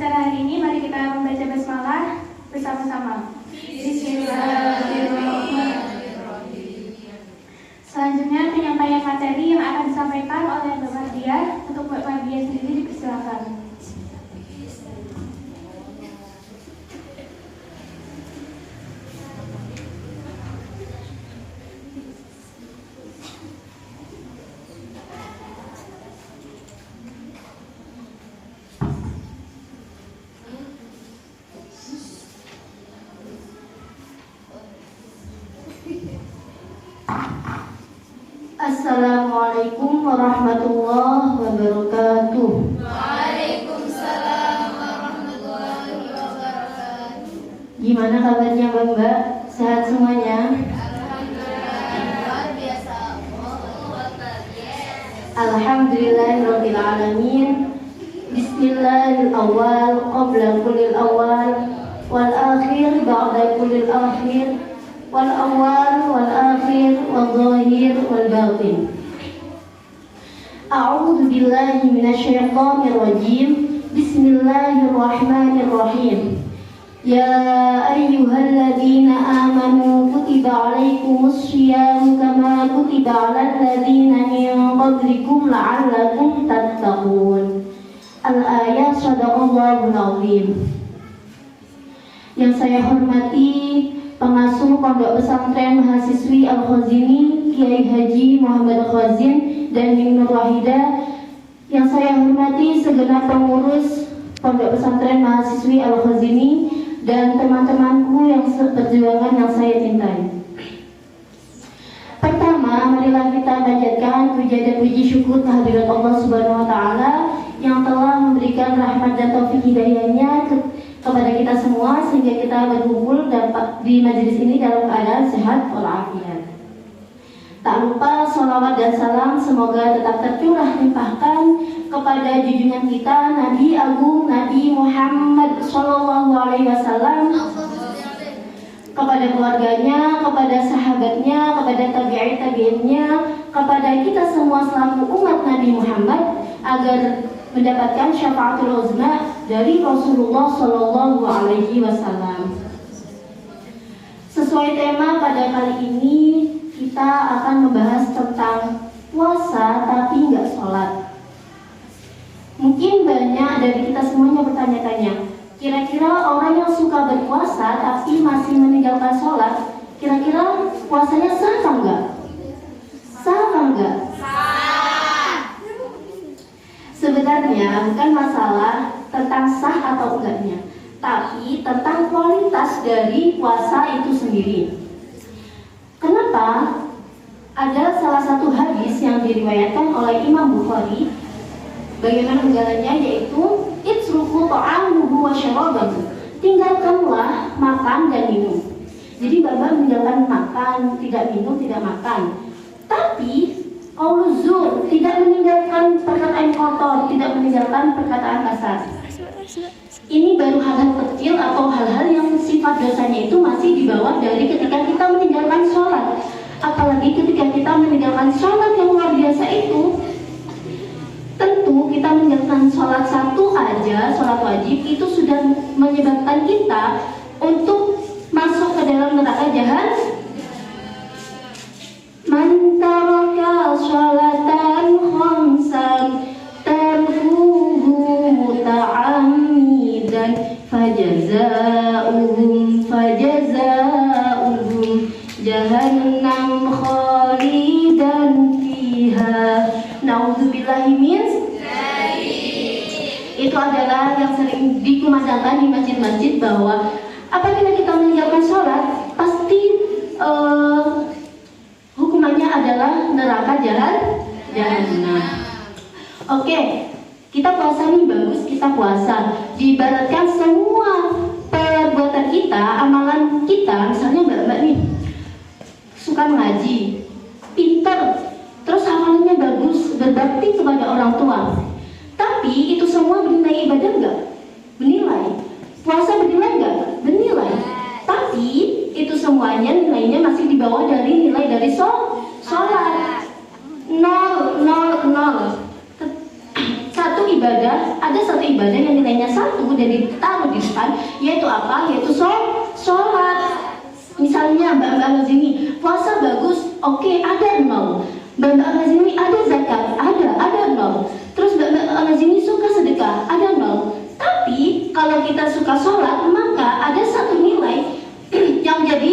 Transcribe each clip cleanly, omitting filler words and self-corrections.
pada hari ini mari kita membaca basmalah bersama-sama. Bismillahirrahmanirrahim. Selanjutnya penyampaian materi yang akan disampaikan oleh Bapak Dia. Untuk Bapak Dia sendiri dipersilakan. Assalamualaikum warahmatullahi wabarakatuh. Waalaikumsalam warahmatullahi wabarakatuh. Gimana kabarnya Mbak? Sehat semuanya? Alhamdulillah, luar biasa. Alhamdulillahirabbil alamin. Bismillahil awal qabla kullil awal wal akhir ba'da kullil akhir. Wal awal wal akhir wal zahir wal batin. A'udzu billahi minasyaitonir rajim. Bismillahirrahmanirrahim. Ya ayyuhalladzina amanu kutiba 'alaikumus syiyamu kama kutiba 'alal ladzina min qablikum la'allakum tattaqun. Al-ayat shadaqallahul azim. Yang saya hormati pengasuh Pondok Pesantren Mahasiswi Al-Khazini Kiai Haji Muhammad Khazin dan Min Nur Wahida. Yang saya hormati segenap pengurus Pondok Pesantren Mahasiswi Al-Khazini dan teman-temanku yang seperjuangan yang saya cintai. Pertama, marilah kita panjatkan puja dan puji syukur kehadirat Allah Subhanahu wa taala yang telah memberikan rahmat dan taufik hidayahnya kepada kita semua sehingga kita berkumpul di majelis ini dalam keadaan sehat walafiat. Tak lupa sholawat dan salam semoga tetap tercurah limpahkan kepada junjungan kita Nabi Agung Nabi Muhammad SAW, kepada keluarganya, kepada sahabatnya, kepada tabi'in-tabi'innya, kepada kita semua selaku umat Nabi Muhammad agar mendapatkan syafaatul uzma dari Rasulullah SAW. Sesuai tema pada kali ini kita akan membahas tentang puasa tapi nggak sholat. Mungkin banyak dari kita semuanya bertanya-tanya, kira-kira orang yang suka berpuasa tapi masih meninggalkan sholat, kira-kira puasanya sah atau enggak? Sah atau enggak? Sebenarnya bukan masalah tentang sah atau enggaknya, tapi tentang kualitas dari puasa itu sendiri. Kenapa? Ada salah satu hadis yang diriwayatkan oleh Imam Bukhari. Bagaimana penggalannya, yaitu itsruku ta'amuhu wa syarabahu. Tinggalkanlah makan dan minum. Jadi Bapak meninggalkan makan, tidak minum, tidak makan. Tapi qauluz zur, tidak meninggalkan perkataan kotor, tidak meninggalkan perkataan kasar. Ini baru hal-hal kecil atau hal-hal yang sifat dosanya itu masih di bawah dari ketika kita meninggalkan sholat. Apalagi ketika kita meninggalkan sholat yang luar biasa itu, tentu kita meninggalkan sholat satu aja, sholat wajib, itu sudah menyebabkan kita untuk masuk ke dalam neraka jahanam. Man taraka sholatan khamsan tarkuhu muta'ammidan fajaza'uhum jahannam khalidan fiha. Na'udzubillahi min itu adalah yang sering dikumandangkan di masjid-masjid bahwa apabila kita meninggalkan sholat pasti hukumannya adalah neraka jahanam. Oke, kita puasa nih, bagus kita puasa. Diibaratkan semua perbuatan kita, amalan kita, misalnya mbak-mbak nih suka mengaji, pinter, terus amalannya bagus, berbakti kepada orang tua. Tapi itu semua bernilai ibadah enggak? Bernilai. Puasa bernilai enggak? Bernilai. Tapi itu semuanya nilainya masih di bawah dari nilai dari sholat. 0, 0, 0. Satu ibadah ibadah, ada satu ibadah yang nilainya 1 dan ditaruh di depan, yaitu apa? Yaitu sholat. Misalnya Mbak Mazini, puasa bagus, oke, ada 0. Mbak Mazini ada zakat, ada 0. Terus Mbak Mazini suka sedekah, ada 0. Tapi kalau kita suka sholat, maka ada satu nilai yang menjadi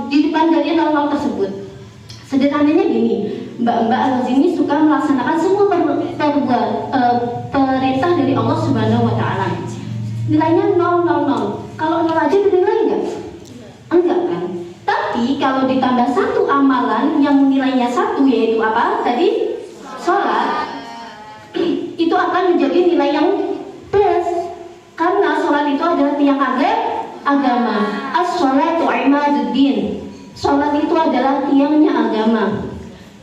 di depan dari 0 tersebut. Sederhananya gini, Mbak Mazini suka melaksanakan semua perintah dari Allah Subhanahu wa Ta'ala. Nilainya 0. Kalau 0 aja bernilai enggak? Enggak kan? Tapi kalau ditambah satu amalan yang nilainya 1, yaitu apa? Tadi sholat, itu akan menjadi nilai yang plus. Karena sholat itu adalah tiang agama. As-sholatu imaduddin. Sholat itu adalah tiangnya agama.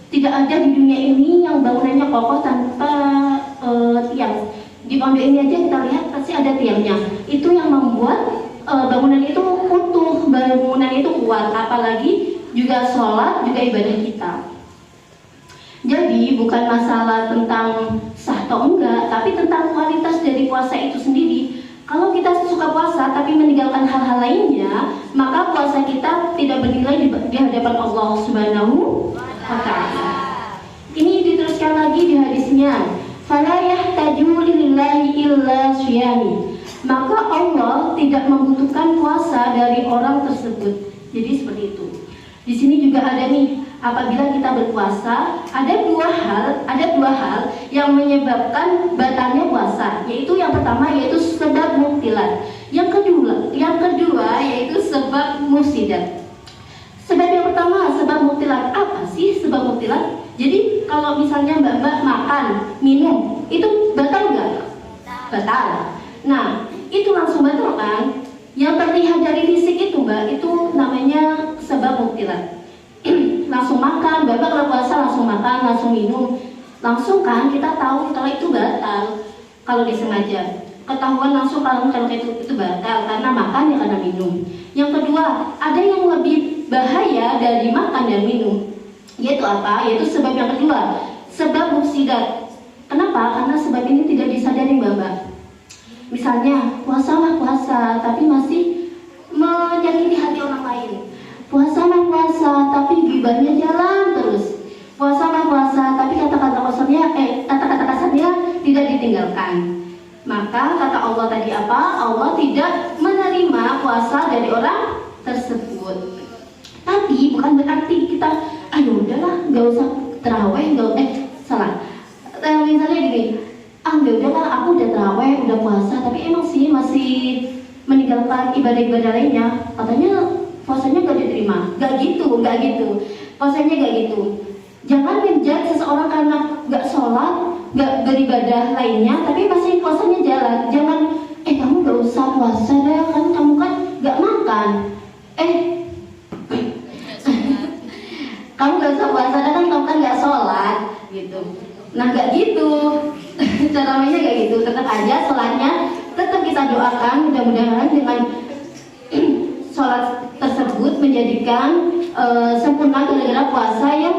Tidak ada di dunia ini yang bangunannya kokoh tanpa tiang. Di pondok ini aja kita lihat pasti ada tiangnya. Itu yang membuat bangunan itu utuh, bangunan itu kuat. Apalagi juga sholat, juga ibadah kita. Jadi bukan masalah tentang sah atau enggak, tapi tentang kualitas dari puasa itu sendiri. Kalau kita suka puasa tapi meninggalkan hal-hal lainnya, maka puasa kita tidak bernilai di hadapan Allah Subhanahu wa Ta'ala. Ini diteruskan lagi di hadisnya, fala yahtaju lillahi illa syiyami. Maka Allah tidak membutuhkan puasa dari orang tersebut. Jadi seperti itu. Di sini juga ada nih, apabila kita berpuasa, ada dua hal yang menyebabkan batalnya puasa, yaitu yang pertama yaitu sebab mubtilat, yang kedua yaitu sebab mufsidat. Sebab yang pertama, sebab mubtilat. Apa sih sebab mubtilat? Jadi kalau misalnya Mbak makan, minum, itu batal nggak? Batal. Nah, itu langsung batal kan? Yang terlihat dari fisik itu Mbak, itu namanya sebab mubtilat. Langsung makan, Bapak kalau puasa langsung makan, langsung minum, langsung kan kita tahu kalau itu batal. Kalau disengaja, ketahuan langsung kalau itu batal karena makan ya karena minum. Yang kedua, ada yang lebih bahaya dari makan dan minum, yaitu apa? Yaitu sebab yang kedua, sebab mufsidat. Kenapa? Karena sebab ini tidak disadari Bapak. Misalnya puasa tapi masih menyakiti hati orang lain. Puasa tapi gibahnya jalan terus. Puasa tapi kata-kata kasarnya tidak ditinggalkan. Maka kata Allah tadi apa? Allah tidak menerima puasa dari orang tersebut. Tapi bukan berarti kita udahlah nggak usah terawih, misalnya gini, udahlah aku udah terawih, udah puasa, tapi emang sih masih meninggalkan ibadah-ibadah lainnya, katanya puasanya gak diterima. Gak gitu. Puasanya gak gitu. Jangan menjudge seseorang karena gak sholat, gak beribadah lainnya, tapi masih puasanya jalan. Jangan, kamu gak usah puasa deh, kan kamu kan gak makan. Kamu gak usah puasa deh, kan kamu kan gak sholat, gitu. Nah gak gitu. Cara mainnya gak gitu. Tetap aja sholatnya, tetap kita doakan, mudah-mudahan dengan sholat tersebut menjadikan sempurna gara-gara puasa yang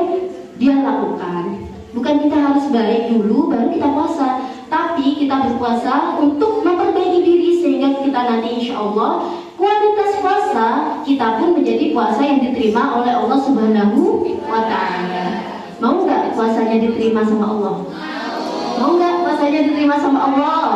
dia lakukan. Bukan kita harus baik dulu baru kita puasa, tapi kita berpuasa untuk memperbaiki diri sehingga kita nanti insya Allah kualitas puasa kita pun menjadi puasa yang diterima oleh Allah Subhanahu wa Ta'ala. Mau nggak puasanya diterima sama Allah? Mau nggak puasanya diterima sama Allah?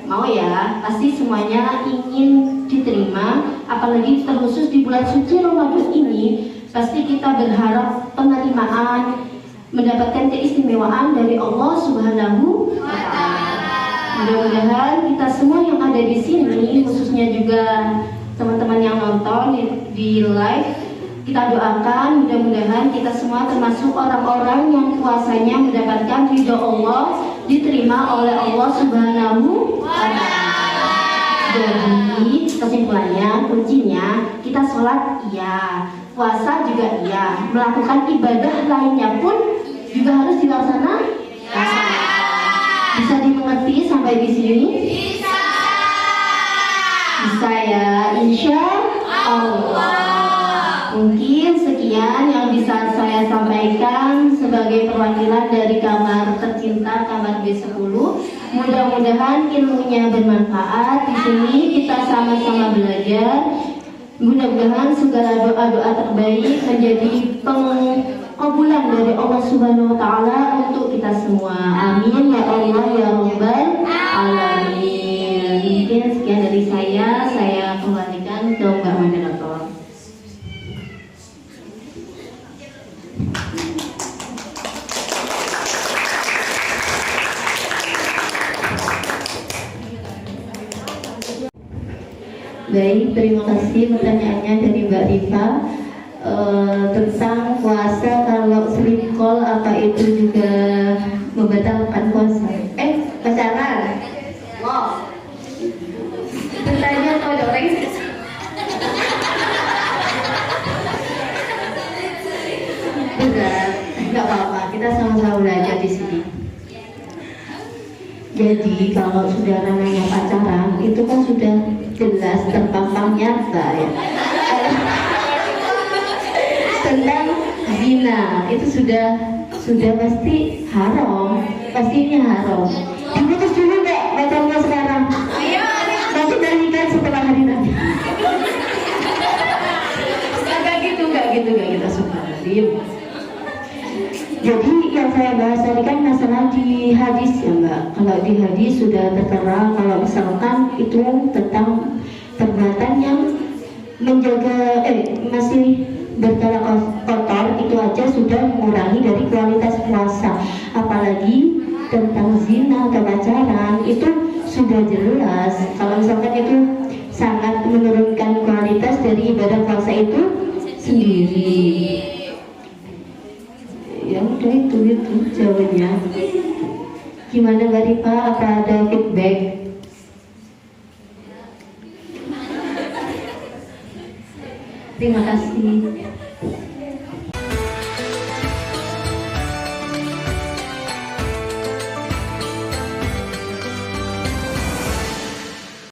Mau ya, pasti semuanya ingin diterima, apalagi terkhusus di bulan suci Ramadan ini, pasti kita berharap penerimaan, mendapatkan keistimewaan dari Allah Subhanahu wa Ta'ala. Mudah-mudahan kita semua yang ada di sini, khususnya juga teman-teman yang nonton di live, kita doakan mudah-mudahan kita semua termasuk orang-orang yang puasanya mendapatkan ridho Allah, diterima oleh Allah Subhanahu wa Ta'ala. Jadi kesimpulannya, kuncinya kita sholat iya, puasa juga iya, melakukan ibadah lainnya pun juga harus dilaksanakan. Bisa dimengerti sampai di sini? Bisa ya, insya Allah. Mungkin sekian yang bisa saya sampaikan sebagai perwakilan dari kamar tercinta, kamar 10. Mudah-mudahan ilmunya bermanfaat. Di sini kita sama-sama belajar. Mudah-mudahan segala doa-doa terbaik menjadi pengkabulan dari Allah Subhanahu wa taala untuk kita semua. Amin ya Allah ya rabbal alamin. Mungkin sekian dari saya kembalikan ke Mbak Moderator. Baik, terima kasih pertanyaannya dari Mbak Rifa tentang puasa. Kalau sleep call apa itu juga membatalkan puasa? Pacaran? Wow. Pertanyaan kalau ada orang berat, nggak apa-apa. Kita sama-sama belajar di sini. Jadi kalau sudah namanya pacaran itu kan sudah jelas terpampang nyata ya. Tentang zina itu sudah pasti haram, pastinya haram. Diputus dulu nggak pacarnya sekarang? Nanti nyanyikan setelah hari nanti. Nggak gitu Astagfirullahaladzim. Jadi yang saya bahas tadi kan masalah di hadis ya Mbak. Kalau di hadis sudah tertera kalau misalkan itu tentang perbuatan yang menjaga masih berkala kotor, itu aja sudah mengurangi dari kualitas puasa. Apalagi tentang zina atau pacaran itu sudah jelas kalau misalkan itu sangat menurunkan kualitas dari ibadah puasa itu sendiri. Ya udah itu jawabannya. Gimana Mbak Rifa, apa ada feedback? Terima kasih.